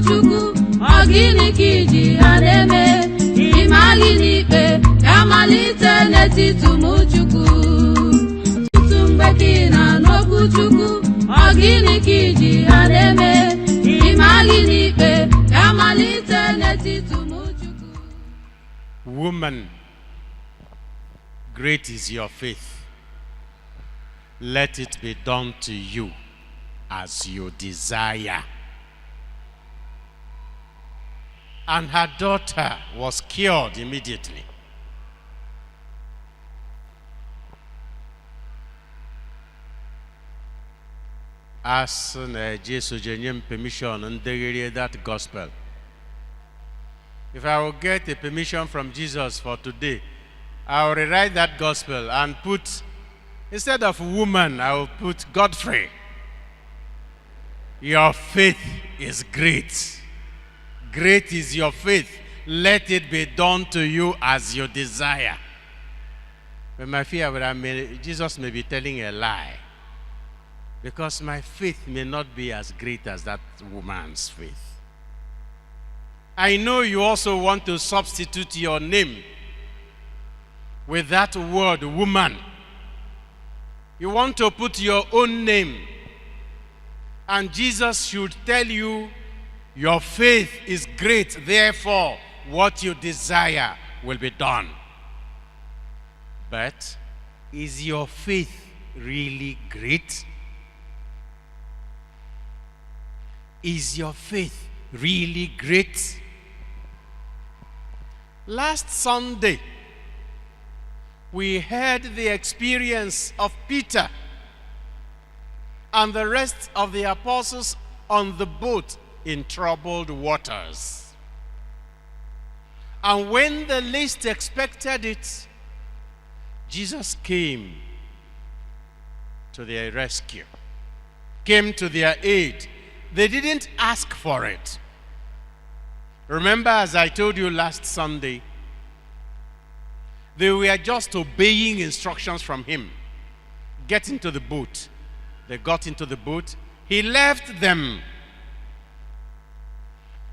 Chukwu, ogini kiji haneme, imali nipe, kamalite n'etiti ụmụ Chukwu. Tutu mgbe gị na-anọkwu Chukwu, ogini kiji haneme, imali nipe, kamalite n'etiti ụmụ Chukwu. Woman, great is your faith. Let it be done to you as you desire. And her daughter was cured immediately. As Jesus gave permission and they that gospel. If I will get a permission from Jesus for today, I will rewrite that gospel and put, instead of woman, I will put Godfrey. Your faith is great. Great is your faith. Let it be done to you as you desire. But my fear would Jesus may be telling a lie. Because my faith may not be as great as that woman's faith. I know you also want to substitute your name with that word, woman. You want to put your own name. And Jesus should tell you, your faith is great, therefore what you desire will be done. But is your faith really great? Is your faith really great? Last Sunday, we heard the experience of Peter and the rest of the apostles on the boat in troubled waters. And when the least expected it, Jesus came to their rescue, came to their aid. They didn't ask for it. Remember, as I told you last Sunday, they were just obeying instructions from him. Get into the boat. They got into the boat. He left them.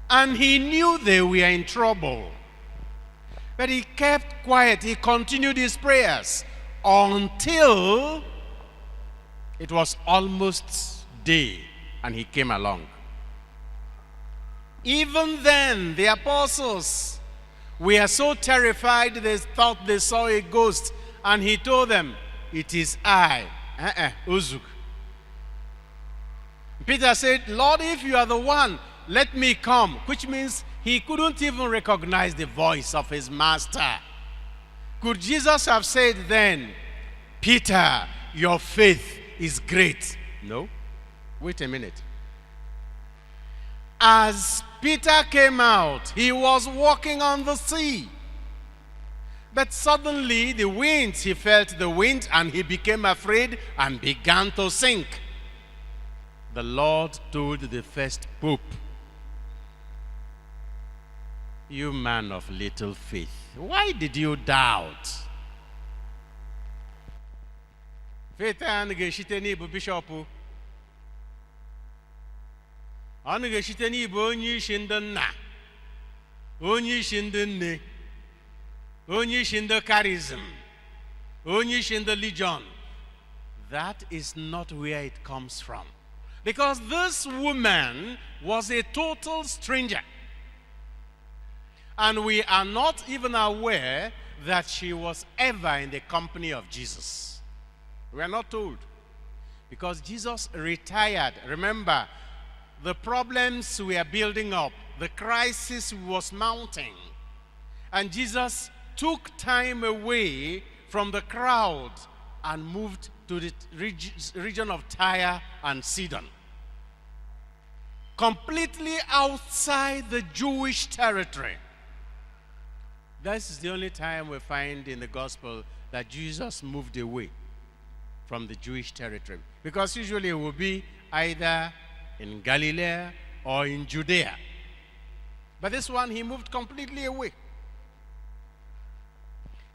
And he knew they were in trouble. But he kept quiet. He continued his prayers until it was almost day and he came along. Even then, the apostles were so terrified they thought they saw a ghost. And he told them, it is I, Uzuk. Peter said, Lord, if you are the one, let me come. Which means he couldn't even recognize the voice of his master. Could Jesus have said then, Peter, your faith is great? No. Wait a minute. As Peter came out, he was walking on the sea. But suddenly the winds, he felt the wind and he became afraid and began to sink. The Lord told the first pope, you man of little faith, why did you doubt? Faith and geshiteni bu bishop. Anu geshiteni bu onye ishi ndị nna, onye ishi ndị nne, onye ishi ndị charism, onye ishi ndị legion. That is not where it comes from. Because this woman was a total stranger. And we are not even aware that she was ever in the company of Jesus. We are not told. Because Jesus retired. Remember, the problems we are building up, the crisis was mounting. And Jesus took time away from the crowd and moved to the region of Tyre and Sidon. Completely outside the Jewish territory. This is the only time we find in the gospel that Jesus moved away from the Jewish territory. Because usually it will be either in Galilee or in Judea. But this one, he moved completely away.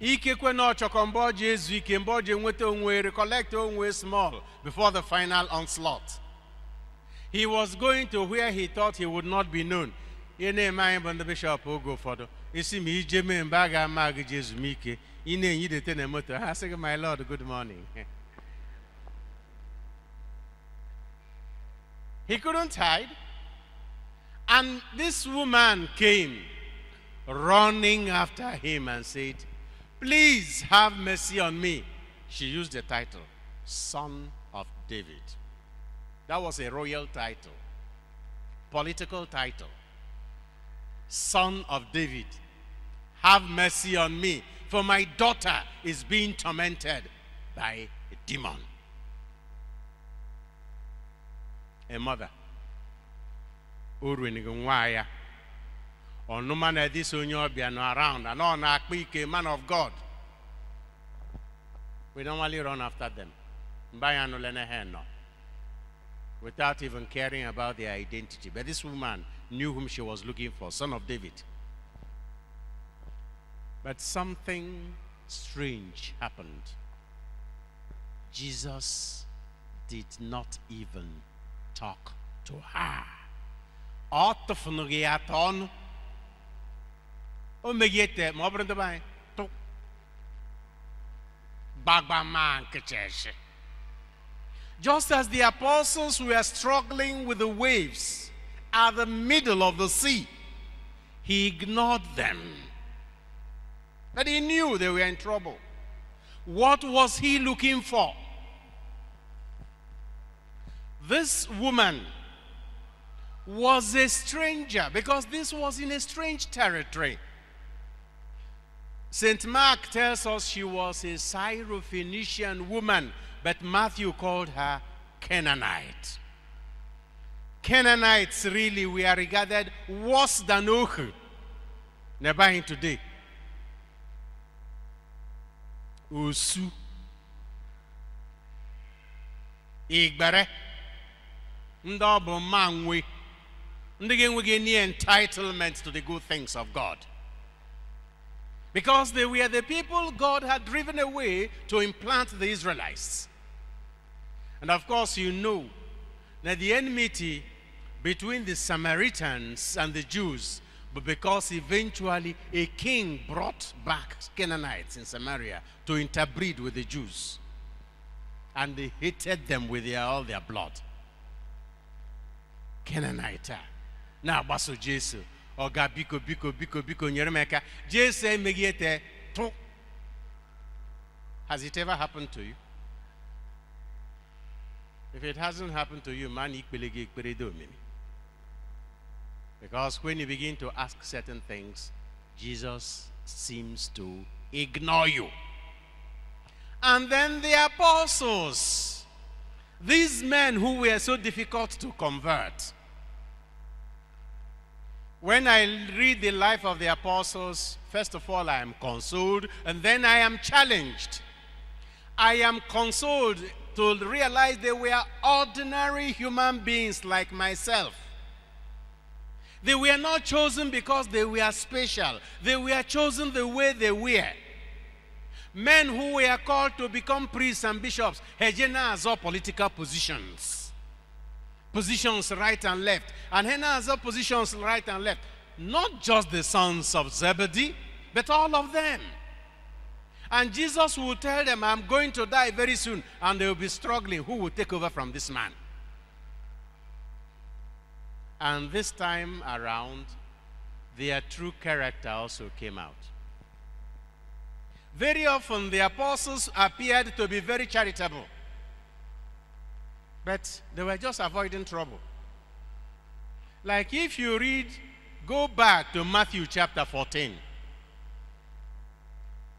Ikekwe no chokombo Jesu ikembo je nwete onwe recollect onwe small before the final onslaught. He was going to where he thought he would not be known. Ihe na-eme anyị bụ ndị bishọp oge ụfọdụ isi ma ije mee mgbe a ga-ama gị ji ezumike ị na-enyidete na moto ha sị gị my lord good morning. He couldn't hide. And this woman came running after him and said, please have mercy on me. She used the title, Son of David. That was a royal title, political title. Son of David, have mercy on me, for my daughter is being tormented by a demon. A mother. This around and on a man of God. We normally run after them without even caring about their identity. But this woman knew whom she was looking for, Son of David. But something strange happened. Jesus did not even talk to her. Just as the apostles were struggling with the waves at the middle of the sea, he ignored them. But he knew they were in trouble. What was he looking for? This woman was a stranger because this was in a strange territory. St. Mark tells us she was a Syrophoenician woman, but Matthew called her Canaanite. Canaanites really were regarded worse than Onah. Never in today. Osu. Igbere. Ndobo manwe. Ndege any entitlement to the good things of God. Because they were the people God had driven away to implant the Israelites. And of course, you know that the enmity between the Samaritans and the Jews, but because eventually a king brought back Canaanites in Samaria to interbreed with the Jews. And they hated them with all their blood. Canaanite. Now, Baso Jesu. Oga biko nyeremeka. Jesu megiete to. Has it ever happened to you? If it hasn't happened to you, man, because when you begin to ask certain things, Jesus seems to ignore you. And then the apostles, these men who were so difficult to convert. When I read the life of the apostles, first of all, I am consoled, and then I am challenged. I am consoled to realize they were ordinary human beings like myself. They were not chosen because they were special. They were chosen the way they were. Men who were called to become priests and bishops, Hejena has all political positions. Positions right and left. And Hena has all positions right and left. Not just the sons of Zebedee, but all of them. And Jesus will tell them, I'm going to die very soon. And they will be struggling. Who will take over from this man? And this time around, their true character also came out. Very often, the apostles appeared to be very charitable. But they were just avoiding trouble. Like if you read, go back to Matthew chapter 14.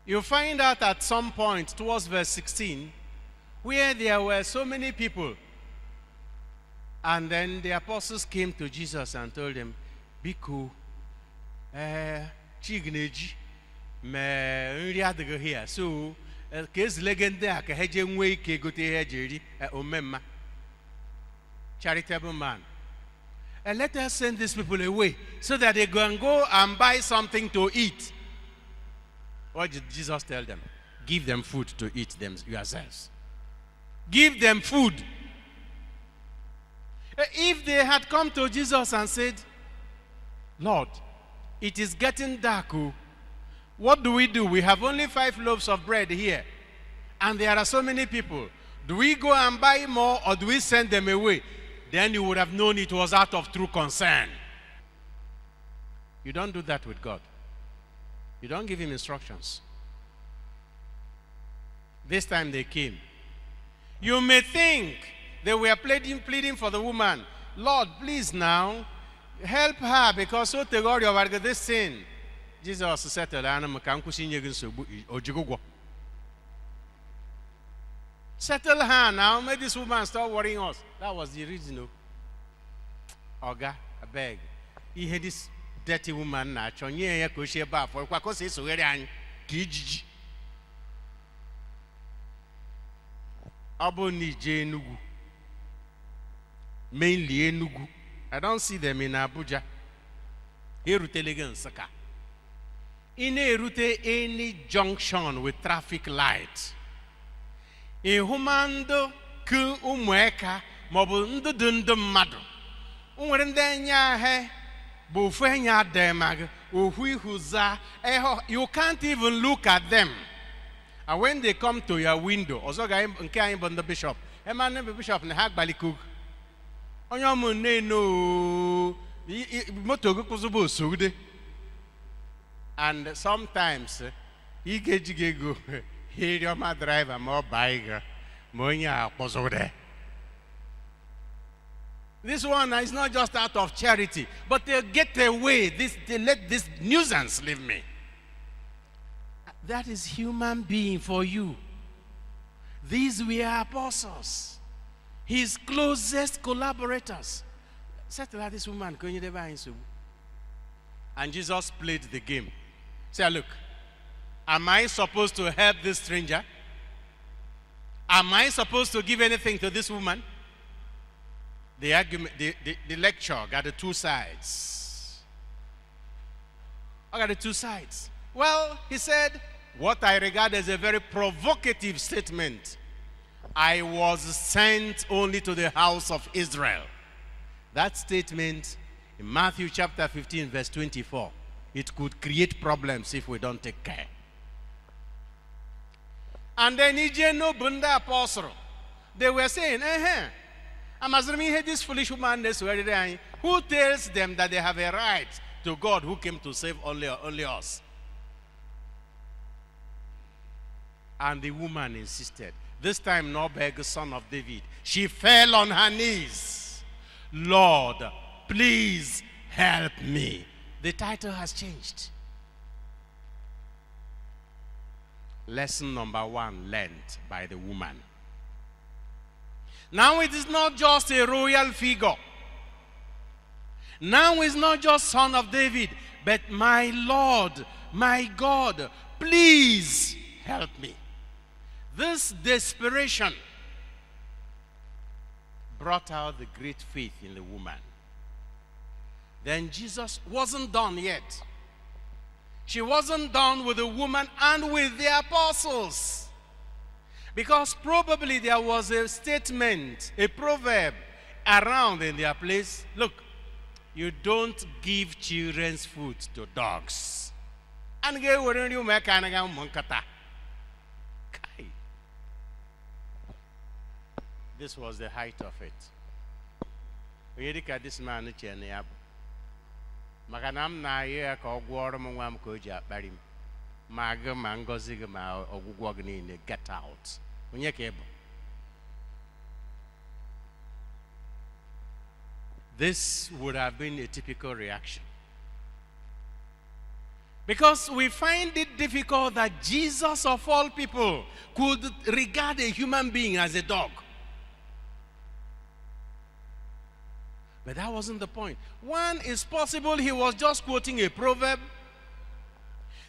You find out at some point towards verse 16 where there were so many people. And then the apostles came to Jesus and told him, Biko, chigneji, me nri adịghị here. So, case legende a ka heje nwe ike gote hejeri omemma. Charitable man. And let us send these people away so that they can go and buy something to eat. What did Jesus tell them? Give them food to eat them yourselves. Give them food. If they had come to Jesus and said, Lord, it is getting dark. What do? We have only 5 loaves of bread here, and there are so many people. Do we go and buy more, or do we send them away? Then you would have known it was out of true concern. You don't do that with God. You don't give him instructions. This time they came. You may think they were pleading for the woman. Lord, please now, help her, because so te God you are this sin. Jesus said to her, settle her now, make this woman stop worrying us. That was the reason. Oga, I beg. He had this dirty woman now. Chonye ko she ba for kwa say so very an kijiji. Abo ni je Enugu. Mainly Enugu. I don't see them in Abuja. Erutele Nsaka. In Erute any junction with traffic light. Ihumando ku umweka maọbụ ndụ mmadụ nwere ndị anya he bụ ofu anya demag ohu ihuza you can't even look at them, and when they come to your window ọzọ ga nke anyị bụ ndị bishop emane bụ bishop na ha gbalikụ onye ọmụ no moto gị kwụzụba osogide, and sometimes he ga-ego here my driver more bike monya. This one is not just out of charity, but they get away. They let this nuisance leave me. That is human being for you. These were apostles, his closest collaborators. Settle this woman, and Jesus played the game. Say, look. Am I supposed to help this stranger? Am I supposed to give anything to this woman? The argument, the lecture got the 2 sides. I got the 2 sides. Well, he said, what I regard as a very provocative statement. I was sent only to the house of Israel. That statement in Matthew chapter 15, verse 24, it could create problems if we don't take care. And then no bunda apostle. They were saying, this foolish woman who tells them that they have a right to God who came to save only us. And the woman insisted. This time Nobeg, son of David, she fell on her knees. Lord, please help me. The title has changed. Lesson number 1 learned by the woman. Now it is not just a royal figure. Now it's not just son of David, but my Lord, my God, please help me. This desperation brought out the great faith in the woman. Then Jesus wasn't done yet. She wasn't done with the woman and with the apostles. Because probably there was a statement, a proverb around in their place. Look, you don't give children's food to dogs. And this was the height of it. This man Maganam na ye ka ogworo mo nwam ko ji akpari m ma ga ma ngozi ga ma ogwugwo gị niile get out onye ka ebo. This would have been a typical reaction, because we find it difficult that Jesus of all people could regard a human being as a dog. But that wasn't the point. One, is possible he was just quoting a proverb.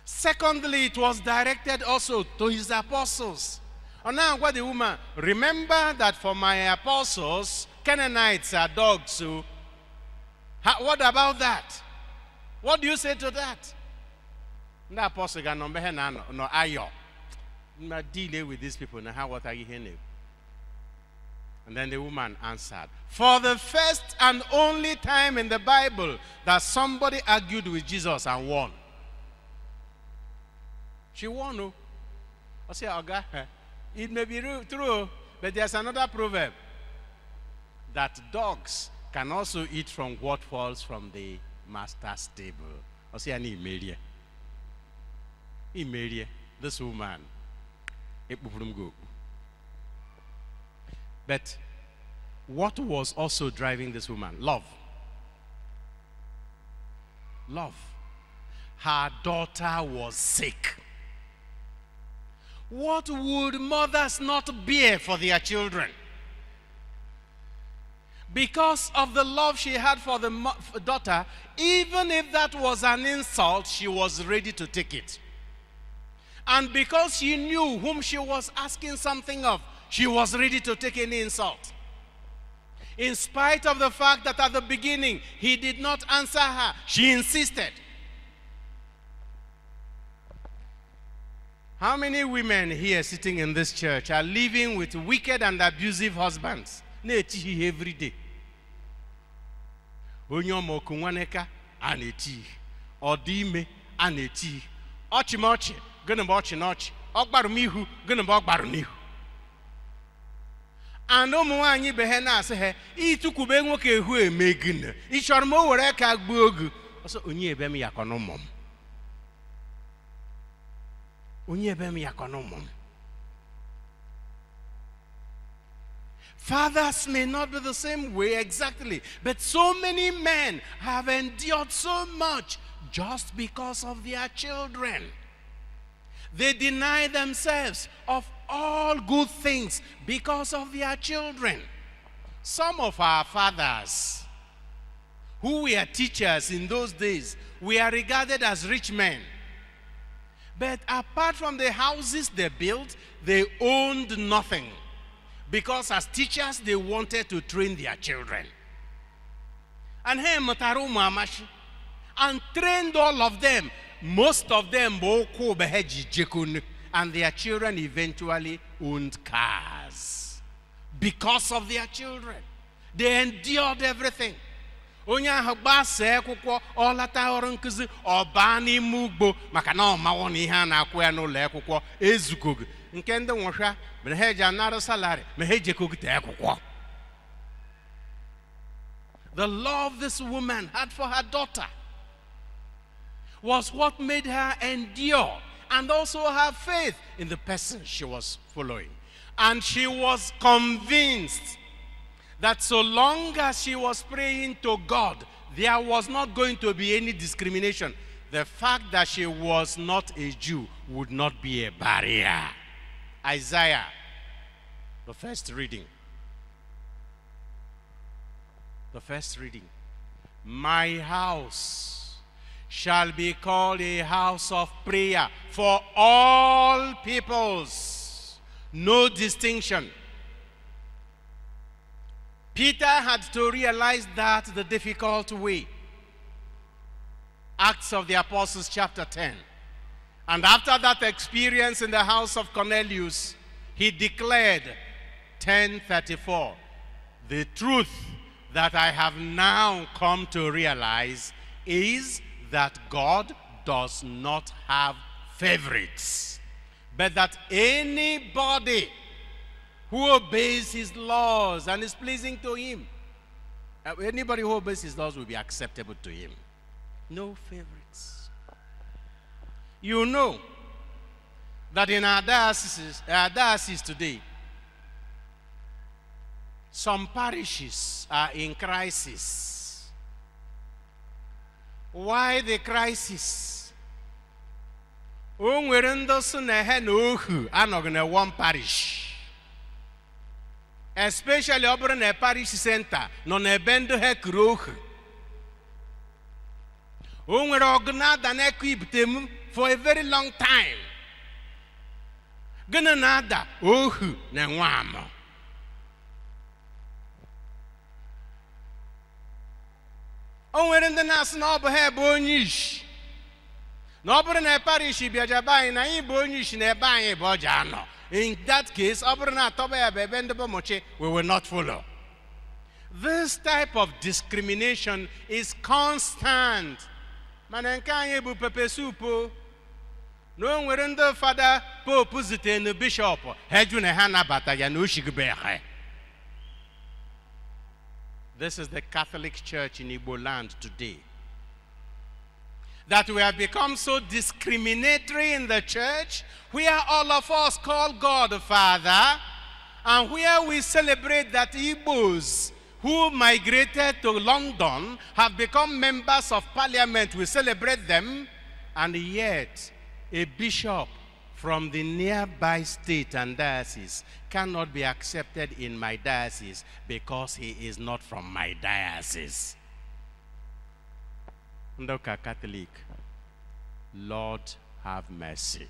Secondly, it was directed also to his apostles. And now, what the woman, remember that for my apostles, Canaanites are dogs. So, what about that? What do you say to that? The apostle got no ayo. Deal with these people now. What are you hearing? And then the woman answered. For the first and only time in the Bible that somebody argued with Jesus and won. She won. Oh. I say, okay, it may be true, but there's another proverb that dogs can also eat from what falls from the master's table. I say, I need Mary. This woman, but what was also driving this woman? Love. Love. Her daughter was sick. What would mothers not bear for their children? Because of the love she had for the daughter, even if that was an insult, she was ready to take it. And because she knew whom she was asking something of, she was ready to take any insult. In spite of the fact that at the beginning he did not answer her, she insisted. How many women here sitting in this church are living with wicked and abusive husbands? Every day. Onyomoku nwaneka aneti. Odime aneti. Ochimochi, gonna be ochinochi. Okbarumihu, gonna be okbarunihu. And ụmụnwaanyị be ha na-asị ha itukube nwoke ehu emegine ịchọrọ m o were ka gbuo ogu ọsọ onye ebe m yakọ n'ụmụ m onye ebe m yakọ n'ụmụ m. Fathers may not be the same way exactly, but so many men have endured so much just because of their children. They deny themselves of all good things because of their children. Some of our fathers, who were teachers in those days, were regarded as rich men. But apart from the houses they built, they owned nothing. Because as teachers, they wanted to train their children. And trained all of them. Most of them, and their children eventually owned cars. Because of their children. They endured everything. Onye ahụ gbasa akwụkwọ ọlata ọrụ nkụzi ọba n'ime ugbo maka na ọmawo na ihe a na-akwụ ya n'ụlọ akwụkwọ ezukogo nke ndị nwụsha mere ha eji anara salary ma ha ejekogite akwụkwọ. The love this woman had for her daughter was what made her endure and also have faith in the person she was following. And she was convinced that so long as she was praying to God, there was not going to be any discrimination. The fact that she was not a Jew would not be a barrier. Isaiah, the first reading. The first reading. My house shall be called a house of prayer for all peoples. No distinction. Peter had to realize that the difficult way. Acts of the Apostles chapter 10. And after that experience in the house of Cornelius, he declared, 10:34, the truth that I have now come to realize is that God does not have favorites, but that anybody who obeys his laws and is pleasing to him, anybody who obeys his laws will be acceptable to him. No favorites. You know that in our diocese today, some parishes are in crisis. Why the crisis? We're in one parish. Especially over in a parish center, non a bendo hekroch. We're organized and equipped them for a very long time. Gonna nada, ohu, na wamo. We're in the national bonish. Nobody in a parish be a jabai, na bonish, ne buying bojano. In that case, we will not follow. This type of discrimination is constant. Manenka bu pepe soup. No nwere ndị fada pope zite na bishop hejune ha nabata ya na oshigbe. This is the Catholic Church in Igbo land today. That we have become so discriminatory in the church, where all of us call God Father, and where we celebrate that Igbos who migrated to London have become members of parliament. We celebrate them, and yet a bishop from the nearby state and diocese cannot be accepted in my diocese because he is not from my diocese. Ndoka Catholic, Lord have mercy.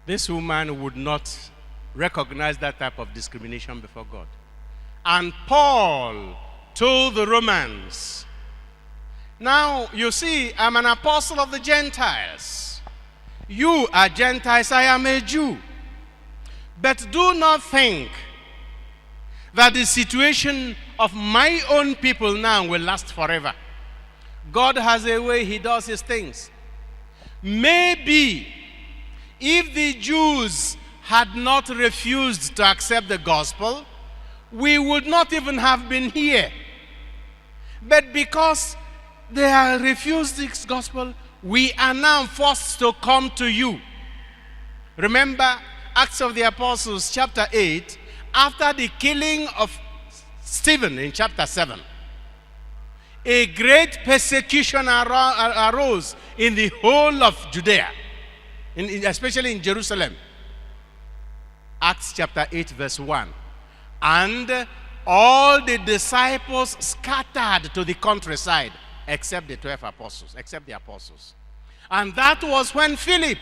This woman would not recognize that type of discrimination before God. And Paul told the Romans, now you see, I'm an apostle of the Gentiles. You are Gentiles, I am a Jew. But do not think that the situation of my own people now will last forever. God has a way he does his things. Maybe if the Jews had not refused to accept the gospel, we would not even have been here. But because they have refused this gospel, we are now forced to come to you. Remember Acts of the Apostles chapter 8, after the killing of Stephen in chapter 7, a great persecution arose in the whole of Judea, especially in Jerusalem. Acts chapter 8 verse 1. And all the disciples scattered to the countryside except the 12 apostles, except the apostles. And that was when Philip,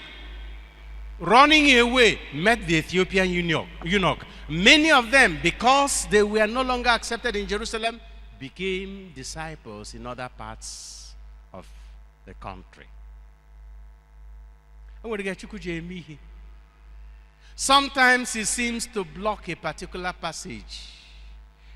running away, met the Ethiopian eunuch. Many of them, because they were no longer accepted in Jerusalem, became disciples in other parts of the country. Sometimes he seems to block a particular passage.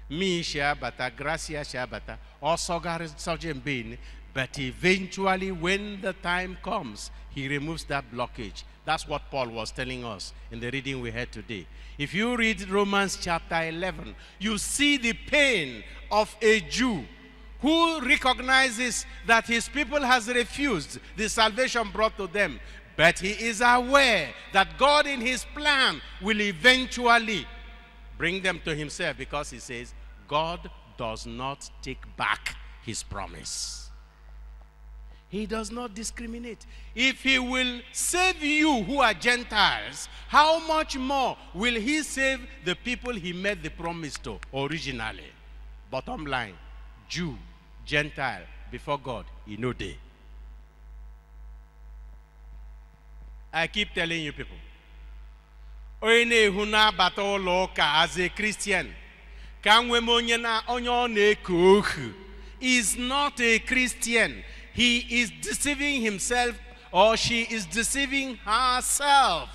Me shabata, gracia shabata, or sogar sojem, but eventually when the time comes, he removes that blockage. That's what Paul was telling us in the reading we had today. If you read Romans chapter 11, you see the pain of a Jew who recognizes that his people has refused the salvation brought to them. But he is aware that God in his plan will eventually bring them to himself, because he says God does not take back his promise. He does not discriminate. If he will save you who are Gentiles, how much more will he save the people he made the promise to originally? Bottom line, Jew, Gentile, before God, in no day. I keep telling you people, as a Christian, is not a Christian. He is deceiving himself, or she is deceiving herself.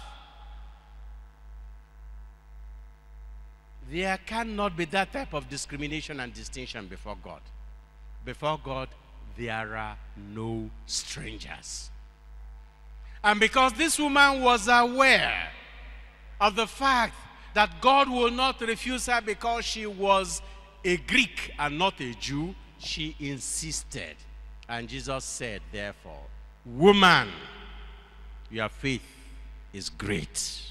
There cannot be that type of discrimination and distinction before God. Before God, there are no strangers. And because this woman was aware of the fact that God will not refuse her because she was a Greek and not a Jew, she insisted. And Jesus said, therefore, woman, your faith is great.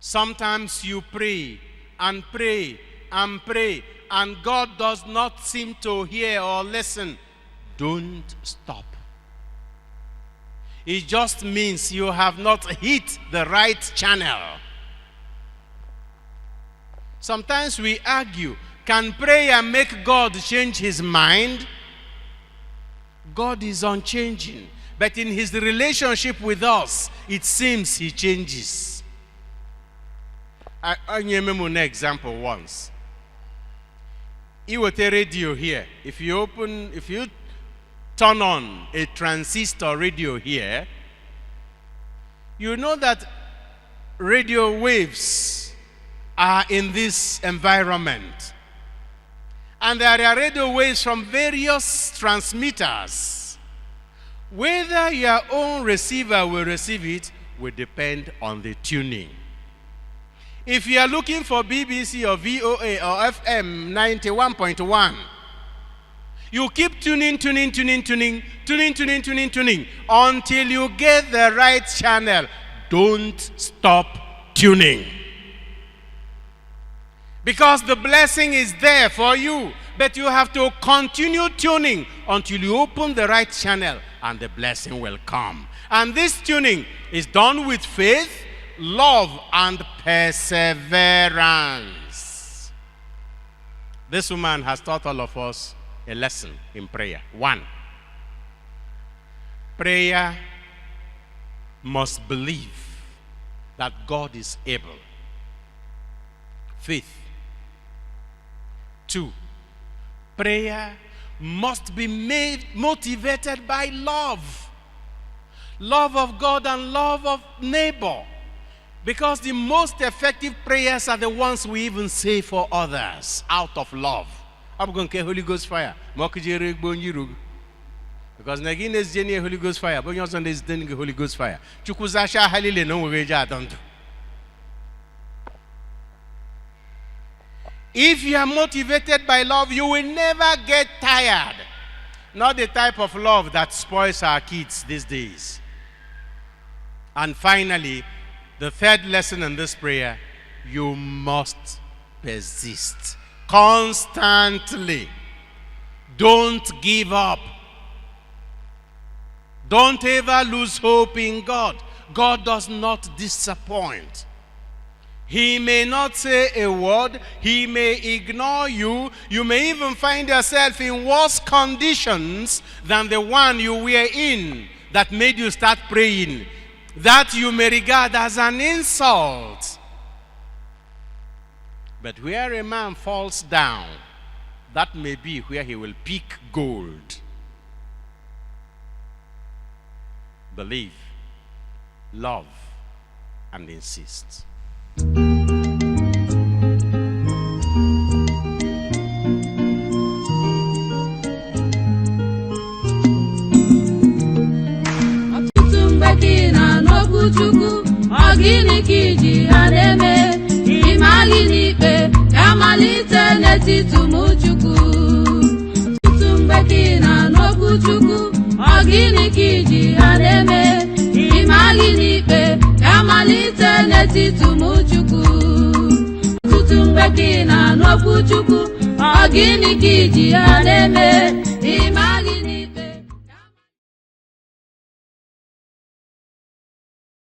Sometimes you pray and pray and pray, and God does not seem to hear or listen. Don't stop. It just means you have not hit the right channel. Sometimes we argue, can prayer make God change his mind? God is unchanging, but in his relationship with us, it seems he changes. I gave an example once. You with a radio here. If you turn on a transistor radio here, you know that radio waves are in this environment. And there are radio waves from various transmitters. Whether your own receiver will receive it will depend on the tuning. If you are looking for BBC or VOA or FM 91.1, you keep tuning until you get the right channel. Don't stop tuning. Because the blessing is there for you, but you have to continue tuning until you open the right channel and the blessing will come. And this tuning is done with faith, love, and perseverance. This woman has taught all of us a lesson in prayer. 1, prayer must believe that God is able. Faith. 2, prayer must be motivated by love. Love of God and love of neighbor. Because the most effective prayers are the ones we even say for others out of love. I'm going to get Holy Ghost fire. Because Nagin is Jenny Holy Ghost fire, but you're on this Holy Ghost fire. Chukuzasha Halile no Weja don't. If you are motivated by love, you will never get tired. Not the type of love that spoils our kids these days. And finally, the third lesson in this prayer, you must persist constantly. Don't give up. Don't ever lose hope in God. God does not disappoint. He may not say a word. He may ignore you. You may even find yourself in worse conditions than the one you were in that made you start praying. That you may regard as an insult. But where a man falls down, that may be where he will pick gold. Believe, love, and insist. Chukwu ogini kiji ademe imali nipe kamalite n'etiti ụmụ Chukwu tutu mgbe kina n'okwu Chukwu ogini kiji ademe imali nipe kamalite n'etiti ụmụ Chukwu tutu mgbe kina n'okwu Chukwu ogini kiji ademe imali